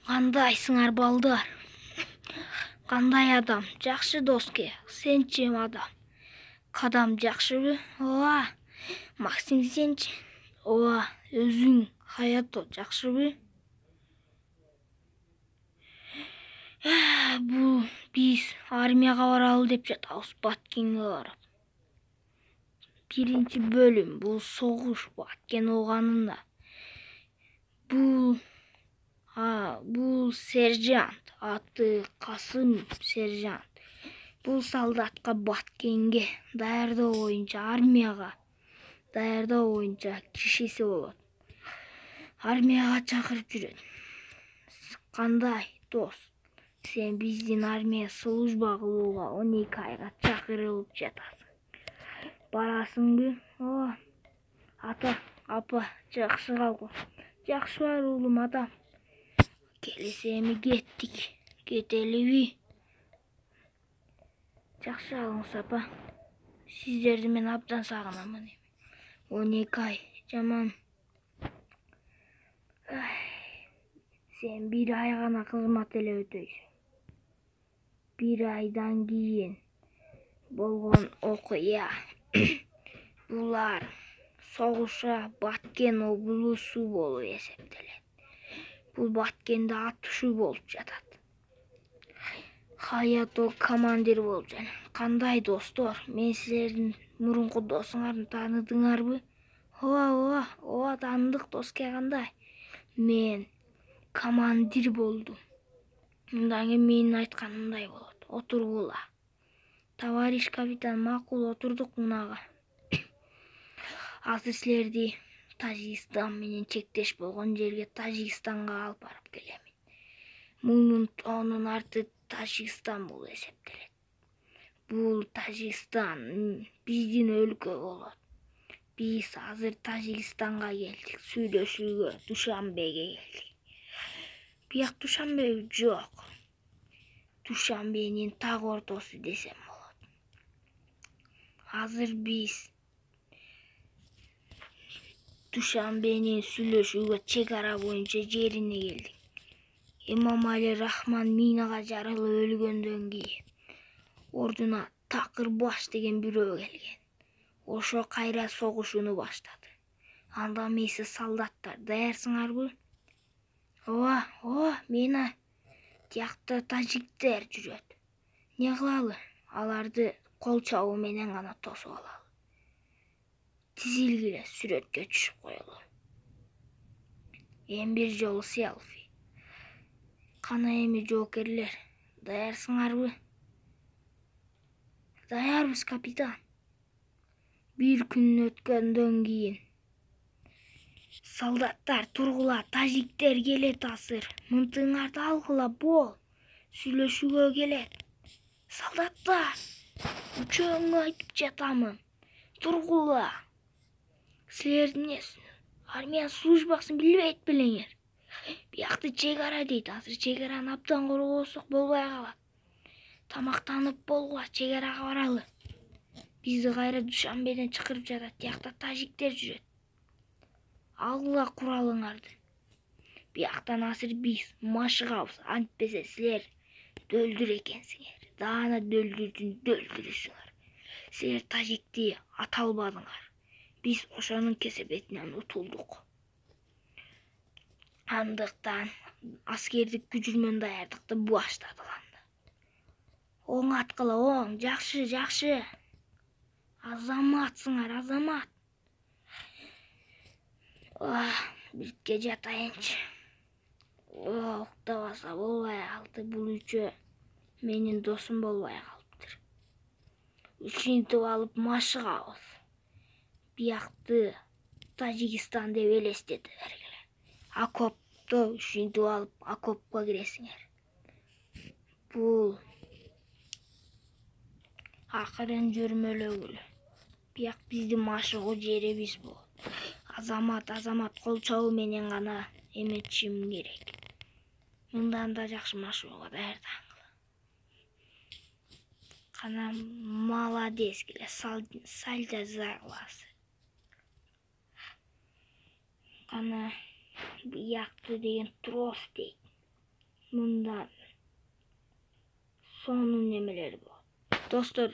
Кандайсыңар балдар? Кандай адам? Жакшы доске. Сенчи адам? Кадам жакшыбы? Ооба. Максим сенчи? Ооба. Өзүң Хаято жакшыбы? Бул биз армияга баралы деп жатабыз, Баткенге барып. Биринчи бөлүм, бул согуш Баткен ооганында. Бул сержант, аты Касым сержант. Бул солдатка Баткенге даярдоо боюнча, армияга даярдоо боюнча кишиси болот. Армияга чакырып жүрөт. Кандай дос? Сен биздин армия служба кылууга 12 айга чакырылып жатасың. Барасыңбы? Ооба. Ата, апа, жакшы калгы. Жакшы бар уулум, атам. Келиси эми кеттик. Кетелиби? Жакшы калыңыз, апа. Сиздерди мен абдан сагынамын. 12 ай жаман. Сен 1 ай гана кызмат эле өтөйсүң. 1 айдан кийин болгон окуя. Булар согушка Баткен облусу болуп эсептелет. Бул Баткенде атышуу болуп жатат. Хаято командир болуп жатат. Кандай достор? Мен силердин мурунку досуңарды тааныдыңарбы? Ооба, тааныдык доске. Кандай? Мен командир болдум. Мындан кийин менин айтканымдай болот. Отургула. Товарищ капитан, макул, отурдук мунага. Азыр силерди Тажикстан менен чектеш болгон жерге, Тажикстанга алып барып келем. Мунун тоонун арты Тажикстан болуп эсептелет. Бул Тажикстан биздин өлкө болот. Биз азыр Тажикстанга келдик, сүйлөшүүгө, Душанбеге келдик. Бияк Душанбе жок. Душанбенин так ортосу десем болот. Азыр биз Душанбенин сүйлөшүүгө чек ара боюнча жерине келдик. Эмомали Рахман минага жарылып өлгөндөн кийин ордуна Такыр баш деген бирөө келген. Ошо кайра согушууну баштады. Анда мейси солдаттар, даярсыңарбы? Ооба, мени тиякта тажиктер жүрөт. Не кылалы? Аларды кол чабуу менен гана тосуп алалы. Тизилгиле, сүрөткө түшүп коелу. Бир жолу селфи. Кана эми жоокерлер, даярсыңарбы? Даярбыз, капитан. 1 күн өткөндөн кийин солдаттар тургула, тажиктер келет азыр. Мынтыңарды алгыла, бол. Сүйлөшүүгө келет. Солдаттар, үчөөңө айтып жатамын. Тургула. Силердин армия службасын билбейт белеңер. Биякты чек ара дейт. Азыр чек араны абдан коргосок болбой калат. Тамактанып болгула, чек арага баралы. Бизди кайра Душанбеден чакырып жатат. Тиякта тажиктер жүрөт. Алгыла куралыңарды. Бияктан азыр биз машыгабыз. Антпесе силер дөлдүр экенсиңер. Даана дөлдүрүсүңөр. Силер тажикти ата албадыңар. Биз ошонун кесепетинен утулдук. Андыктан аскердик күчүрмөн даярдыкты баштадык анда. Оң аткыла, оң, жакшы. Азаматсыңар, азамат. Бирке жатайынчы. Уктабаса болбой калды. Бул үчөө менин досум болбой калыптыр. Ушинтип алып машыгабыз. Биякты Тажикстан деп элестете бергиле. Окопто ушинтип алып окопко киресиңер. Бул акырын жүрмөлөгүлө. Бияк биздин машыгуу жерибиз болот. Азамат кол чабуу менен гана эметишим керек. Мындан да жакшы машыгууга даярдангыла. Кана молодец келе, сальто загласы. Кана биякты деген трос дейт. Bundan sonun nemeleri bu. Dostlar